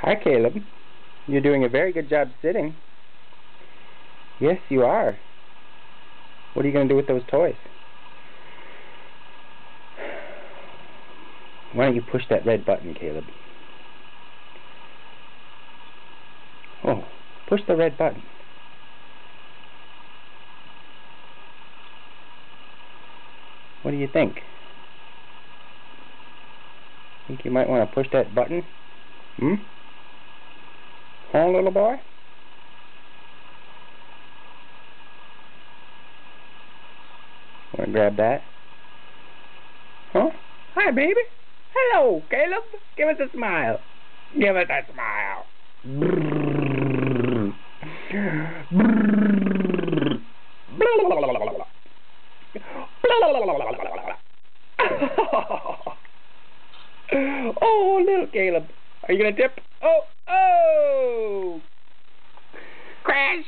Hi, Caleb. You're doing a very good job sitting. Yes, you are. What are you going to do with those toys? Why don't you push that red button, Caleb? Oh, push the red button. What do you think? Think you might want to push that button? Huh, little boy? Want to grab that? Huh? Hi, baby. Hello, Caleb. Give us a smile. Give us a smile. Oh, little Caleb. Are you going to tip? Oh! Crash!